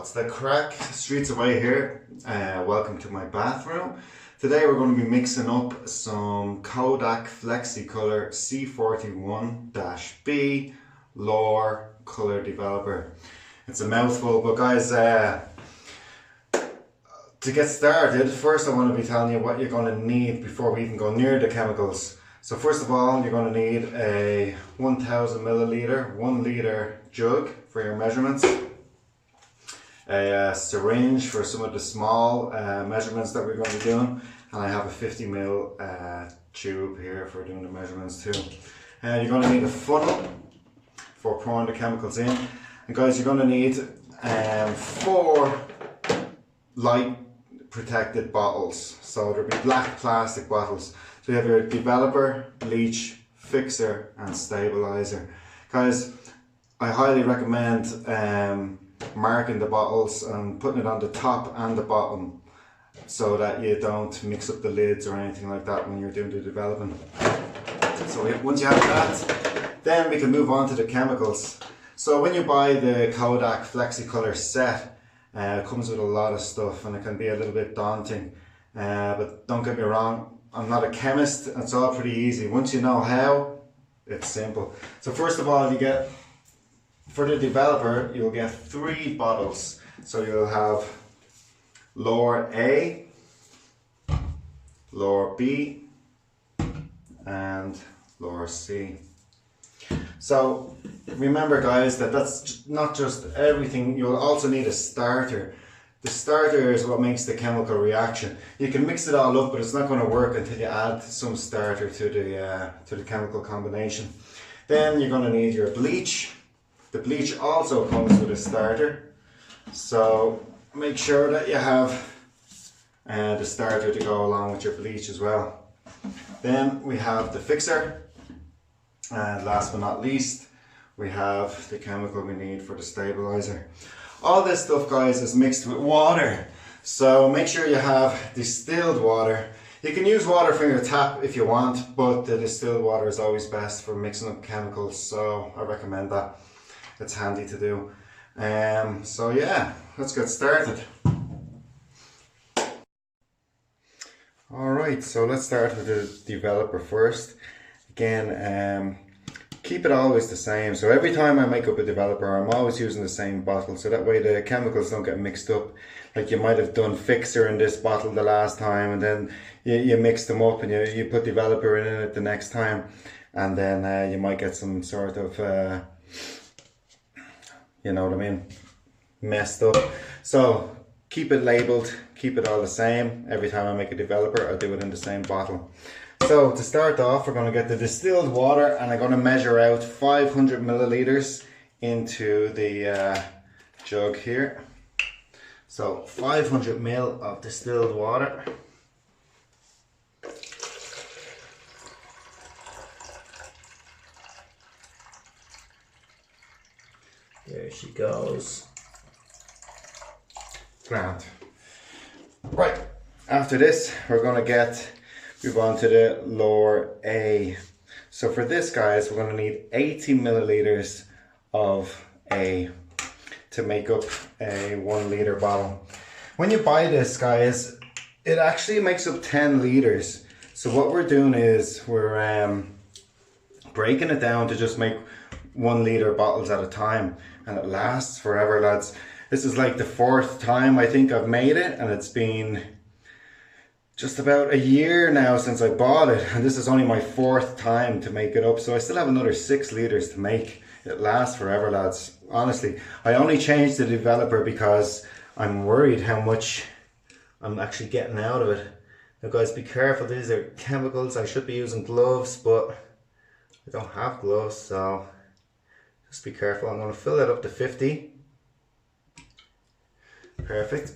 What's the crack? Streets away here. Welcome to my bathroom. Today we're going to be mixing up some Kodak Flexicolor C41-B LORR color developer. It's a mouthful, but guys, to get started, first I want to be telling you what you're going to need before we even go near the chemicals. So first of all, you're going to need a 1000 milliliter, 1 liter jug for your measurements. A syringe for some of the small measurements that we're going to be doing, and I have a 50 ml tube here for doing the measurements too. You're going to need a funnel for pouring the chemicals in, and guys, you're going to need 4 light protected bottles. So there'll be black plastic bottles. So you have your developer, bleach, fixer and stabilizer. Guys, I highly recommend marking the bottles and putting it on the top and the bottom so that you don't mix up the lids or anything like that when you're doing the development. So once you have that, then we can move on to the chemicals. So when you buy the Kodak Flexicolor set, it comes with a lot of stuff and it can be a little bit daunting, but don't get me wrong, I'm not a chemist. It's all pretty easy. Once you know how, it's simple. So first of all, you get, for the developer, you'll get 3 bottles. So you'll have LORR A, LORR B and LORR C. So remember guys, that that's not just everything. You'll also need a starter. The starter is what makes the chemical reaction. You can mix it all up, but it's not going to work until you add some starter to the chemical combination. Then you're going to need your bleach. The bleach also comes with a starter, so make sure that you have the starter to go along with your bleach as well. Then we have the fixer, and last but not least, we have the chemical we need for the stabilizer. All this stuff, guys, is mixed with water, so make sure you have distilled water. You can use water from your tap if you want, but the distilled water is always best for mixing up chemicals, so I recommend that. It's handy to do. So yeah, let's get started. Alright, so let's start with the developer first. Again, keep it always the same. So every time I make up a developer, I'm always using the same bottle, so that way the chemicals don't get mixed up. Like you might have done fixer in this bottle the last time, and then you mix them up and you put developer in it the next time, and then you might get some sort of you know what I mean, messed up. So keep it labeled, keep it all the same. Every time I make a developer, I'll do it in the same bottle. So to start off, we're going to get the distilled water, and I'm going to measure out 500 milliliters into the jug here. So 500 ml of distilled water. There she goes. Grand. Right, after this, we're going to move on to the LORR A. So for this, guys, we're going to need 80 milliliters of A to make up a 1 liter bottle. When you buy this, guys, it actually makes up 10 liters. So what we're doing is we're breaking it down to just make 1 liter bottles at a time, and it lasts forever, lads. This is like the 4th time I think I've made it, and it's been just about a year now since I bought it, and this is only my 4th time to make it up, so I still have another 6 liters to make. It lasts forever, lads. Honestly, I only changed the developer because I'm worried how much I'm actually getting out of it. Now guys, be careful, these are chemicals. I should be using gloves, but I don't have gloves, so just be careful. I'm going to fill it up to 50. Perfect.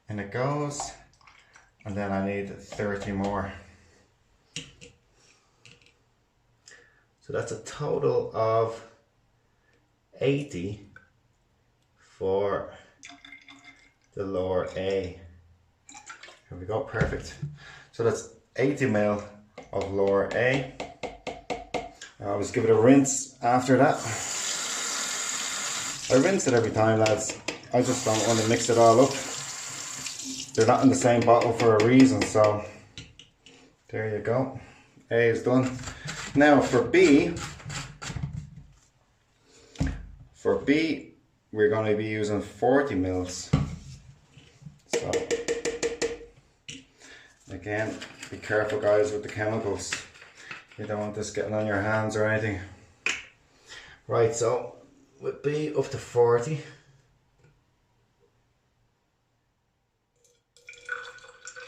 And it goes. And then I need 30 more. So that's a total of 80 for the LORR A. Here we go, perfect. So that's 80 ml of LORR A. I always give it a rinse after that. I rinse it every time, lads. I just don't want to mix it all up. They're not in the same bottle for a reason, so there you go. A is done. Now for B, we're going to be using 40 mils. So again, be careful guys with the chemicals. You don't want this getting on your hands or anything. Right, so with B up to 40.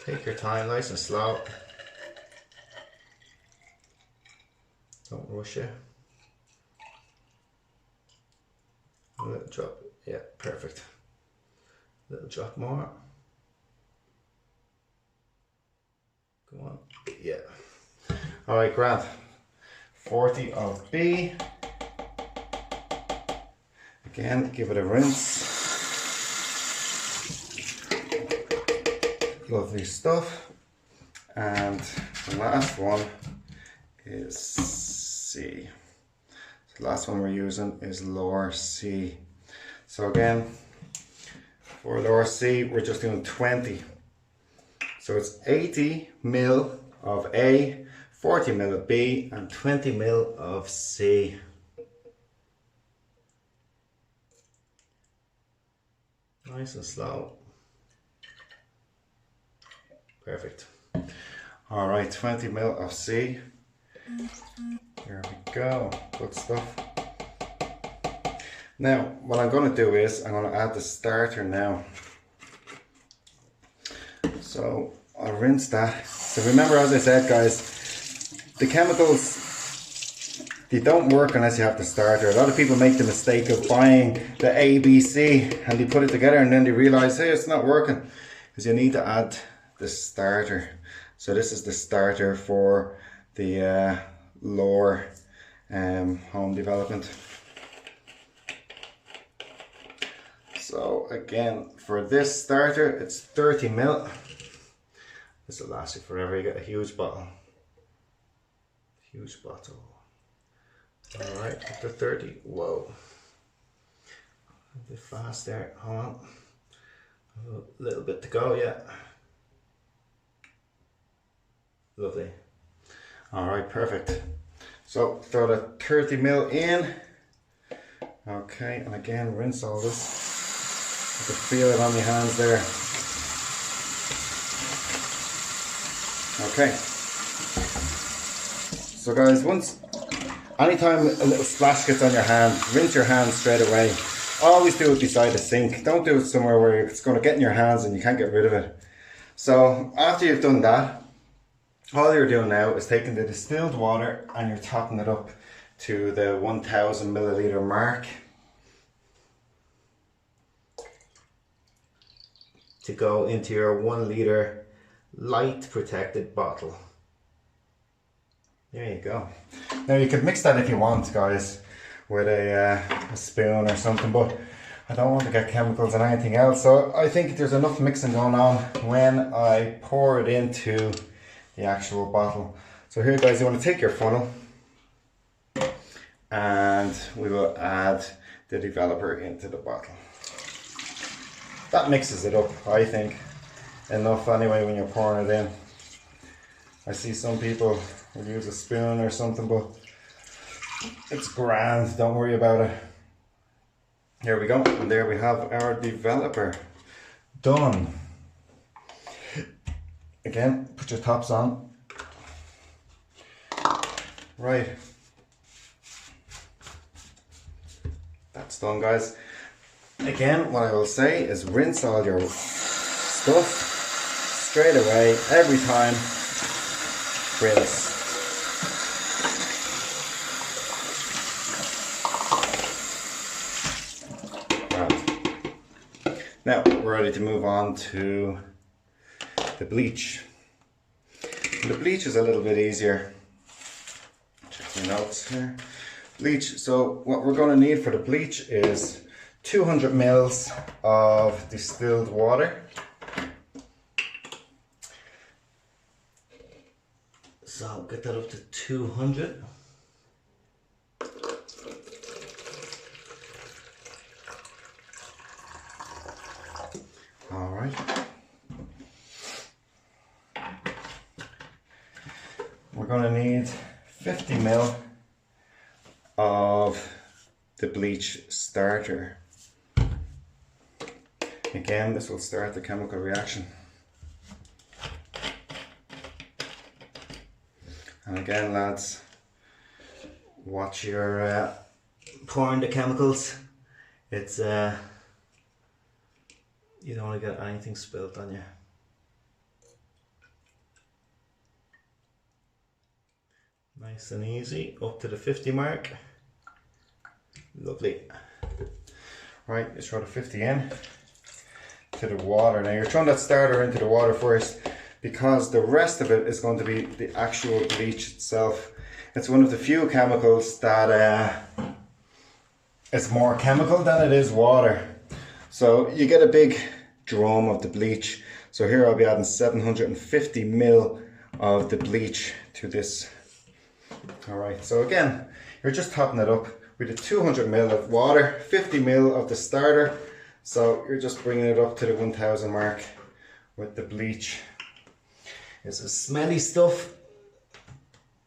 Take your time, nice and slow. Don't rush it. A little drop, yeah, perfect. A little drop more. Go on, yeah. Alright, grand. 40 of B. Again, give it a rinse. Lovely stuff. And the last one is C. So the last one we're using is LORR C. So again, for LORR C, we're just doing 20. So it's 80 mil of A, 40 mil of B, and 20 mil of C. Nice and slow. Perfect. All right, 20 mil of C. There we go. Good stuff. Now, what I'm going to do is I'm going to add the starter now. So I'll rinse that. So remember, as I said, guys, the chemicals, they don't work unless you have the starter. A lot of people make the mistake of buying the A, B, C, and they put it together and then they realize, hey, it's not working. Because you need to add the starter. So this is the starter for the LORR home development. So again, for this starter, it's 30 mil. This will last you forever. You get a huge bottle. Huge bottle. Alright, up to 30. Whoa. A bit fast there. Hold on. A little bit to go, yeah. Lovely. Alright, perfect. So throw the 30 mil in. Okay, and again, rinse all this. You can feel it on your hands there. Okay. So guys, anytime a little splash gets on your hand, rinse your hands straight away. Always do it beside the sink. Don't do it somewhere where it's going to get in your hands and you can't get rid of it. So after you've done that, all you're doing now is taking the distilled water and you're topping it up to the 1000 milliliter mark to go into your 1 liter light protected bottle. There you go. Now you can mix that if you want, guys, with a spoon or something, but I don't want to get chemicals and anything else, so I think there's enough mixing going on when I pour it into the actual bottle. So here, guys, you want to take your funnel and we will add the developer into the bottle. That mixes it up, I think, enough anyway when you're pouring it in. I see some people will use a spoon or something, but it's grand, don't worry about it. Here we go, and there we have our developer done. Again, put your tops on. Right. That's done, guys. Again, what I will say is rinse all your stuff straight away, every time. Rinse. Right. Now we're ready to move on to the bleach. The bleach is a little bit easier. Check your notes here. Bleach. So what we're going to need for the bleach is 200 mils of distilled water. So get that up to 200. All right. We're going to need 50 ml of the Bleach Starter. Again, this will start the chemical reaction. And again, lads, watch your pouring the chemicals. It's you don't want to get anything spilt on you. Nice and easy, up to the 50 mark. Lovely. Right, you throw the 50 in to the water. Now you're throwing that starter into the water first because the rest of it is going to be the actual bleach itself. It's one of the few chemicals that it's more chemical than it is water. So you get a big drum of the bleach. So here I'll be adding 750 ml of the bleach to this. Alright, so again, you're just topping it up with a 200 ml of water, 50 ml of the starter. So you're just bringing it up to the 1000 mark with the bleach. It's a smelly stuff.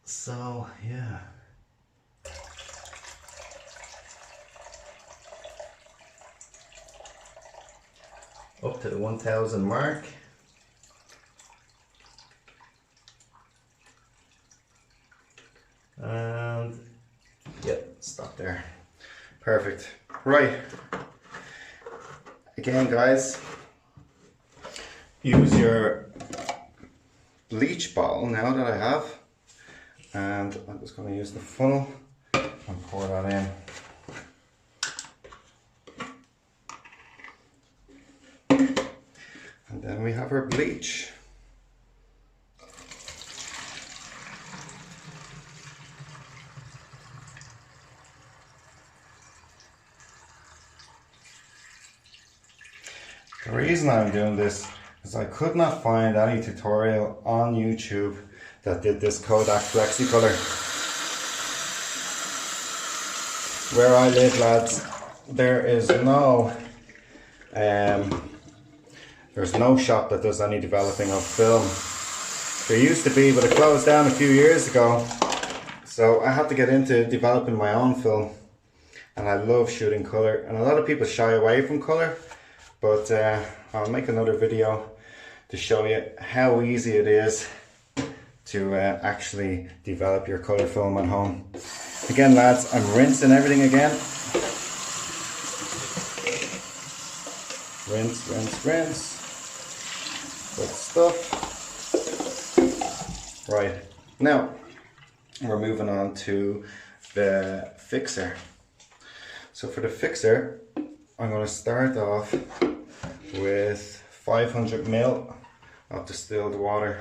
So yeah. Up to the 1000 mark. And yep, stop there. Perfect. Right. Again, guys, use your bleach bottle now that I have, and I'm just going to use the funnel and pour that in. And then we have our bleach. The reason I'm doing this is I could not find any tutorial on YouTube that did this Kodak Flexicolor. Where I live, lads, there is no there's no shop that does any developing of film. There used to be, but it closed down a few years ago. So I had to get into developing my own film, and I love shooting color. And a lot of people shy away from color, but I'll make another video to show you how easy it is to actually develop your color film at home. Again, lads, I'm rinsing everything again. Rinse, rinse, rinse. Good stuff. Right, now we're moving on to the fixer. So for the fixer, I'm going to start off with 500 ml of distilled water.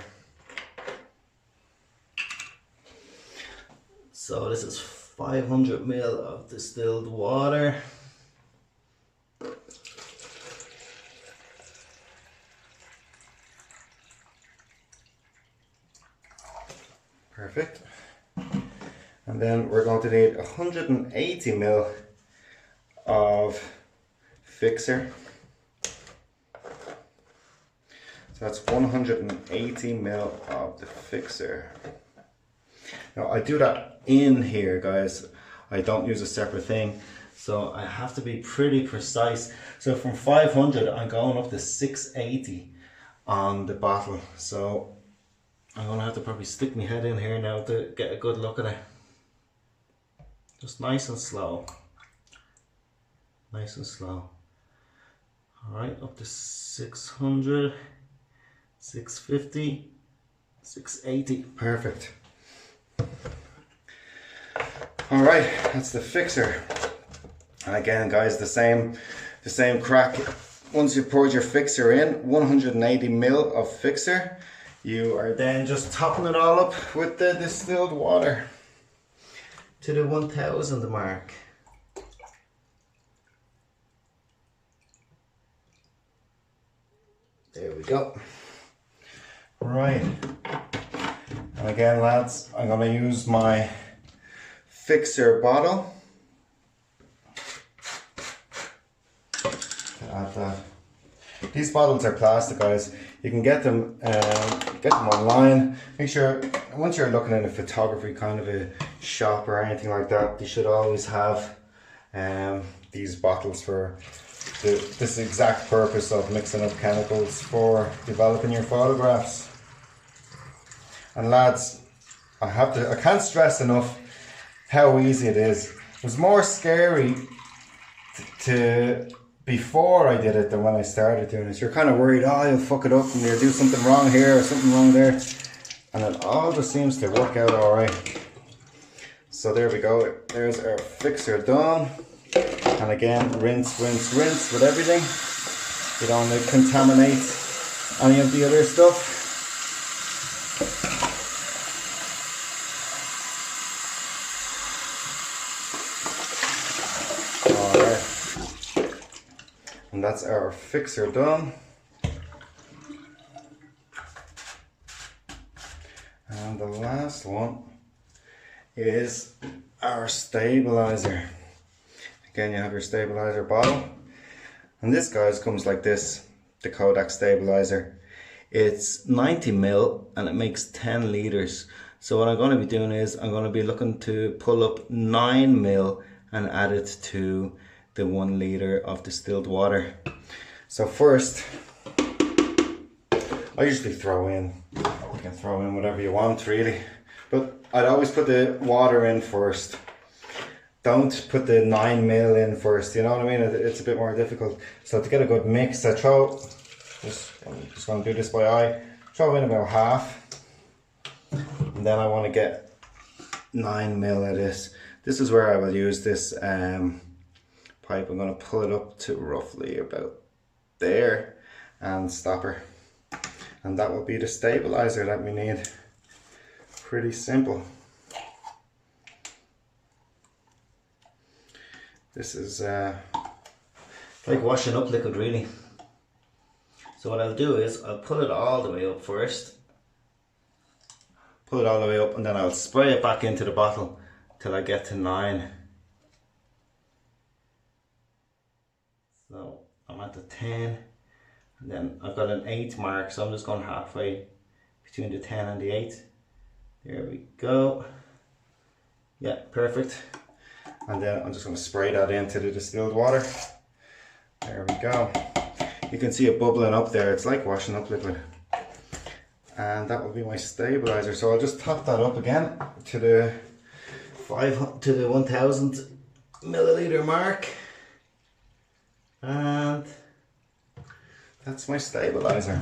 So this is 500 ml of distilled water. Perfect. And then we're going to need 180 ml of fixer. So that's 180 ml of the fixer. Now I do that in here, guys. I don't use a separate thing. So I have to be pretty precise. So from 500, I'm going up to 680 on the bottle. So I'm gonna have to probably stick my head in here now to get a good look at it. Just nice and slow. Nice and slow. Alright, up to 600, 650, 680. Perfect. Alright, that's the fixer. And again, guys, the same crack. Once you've poured your fixer in, 180 ml of fixer, you are then just topping it all up with the distilled water to the 1000 mark. There we go. Right. And again, lads, I'm going to use my fixer bottle to add that. These bottles are plastic, guys. You can get them online. Make sure, once you're looking at a photography kind of a shop or anything like that, you should always have these bottles for this exact purpose of mixing up chemicals for developing your photographs. And lads, I can't stress enough how easy it is. It was more scary to before I did it than when I started doing it. You're kind of worried, oh, you'll fuck it up and you'll do something wrong here or something wrong there. And it all just seems to work out alright. So there we go. There's our fixer done. And again, rinse, rinse, rinse with everything. You don't want to contaminate any of the other stuff. And that's our fixer done. And the last one is our stabilizer. Again, you have your stabilizer bottle. And this, guys, comes like this, the Kodak stabilizer. It's 90 ml and it makes 10 liters. So what I'm going to be doing is I'm going to be looking to pull up 9 ml and add it to the 1 liter of distilled water. So first, I usually throw in, you can throw in whatever you want really, but I'd always put the water in first. Don't put the 9 ml in first, you know what I mean? It's a bit more difficult. So to get a good mix, I'm just going to do this by eye, throw in about half, and then I want to get 9 ml of this. This is where I will use this pipe. I'm going to pull it up to roughly about there and stop her, and that will be the stabilizer that we need. Pretty simple. This is like washing up liquid really. So what I'll do is I'll pull it all the way up first, pull it all the way up, and then I'll spray it back into the bottle till I get to 9. So I'm at the 10, and then I've got an 8 mark, so I'm just going halfway between the 10 and the 8. There we go. Yeah, perfect. And then I'm just going to spray that into the distilled water. There we go. You can see it bubbling up there. It's like washing up liquid. And that will be my stabilizer. So I'll just top that up again to the 1000 milliliter mark. And that's my stabilizer.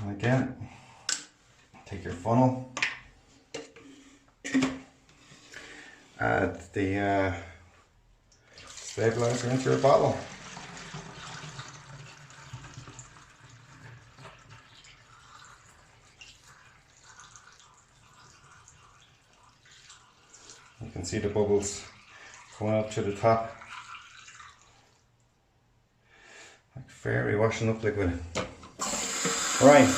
And again, take your funnel, add the stabilizer into your bottle. You can see the bubbles coming up to the top, like fairy washing up liquid. Right.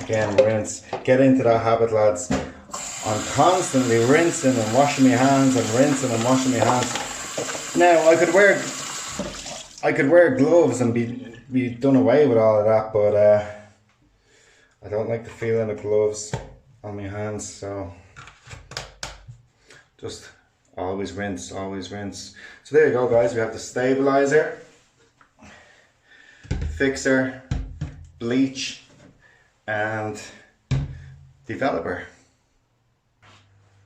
Again, rinse. Get into that habit, lads. I'm constantly rinsing and washing my hands and rinsing and washing my hands. Now I could wear gloves and be done away with all of that, but I don't like the feeling of gloves on my hands, so just always rinse, always rinse. So there you go, guys. We have the stabilizer, fixer, bleach, and developer.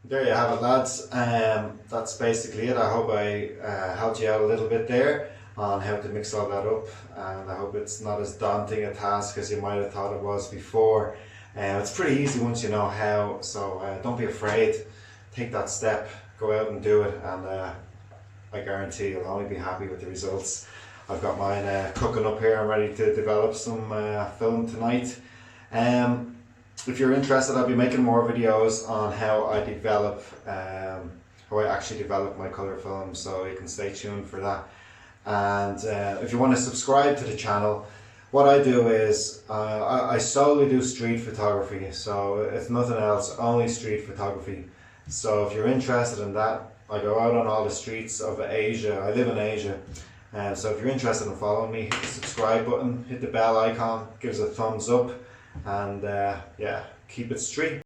There you have it, lads. That's basically it. I hope I helped you out a little bit there on how to mix all that up, and I hope it's not as daunting a task as you might have thought it was before. It's pretty easy once you know how, so don't be afraid. Take that step, go out and do it, and I guarantee you'll only be happy with the results. I've got mine cooking up here. I'm ready to develop some film tonight. If you're interested, I'll be making more videos on how I develop, how I actually develop my colour film, so you can stay tuned for that. And if you want to subscribe to the channel, what I do is I solely do street photography, so if nothing else, only street photography. So if you're interested in that, I go out on all the streets of Asia. I live in Asia. So if you're interested in following me, hit the subscribe button, hit the bell icon, give us a thumbs up, and yeah, keep it street.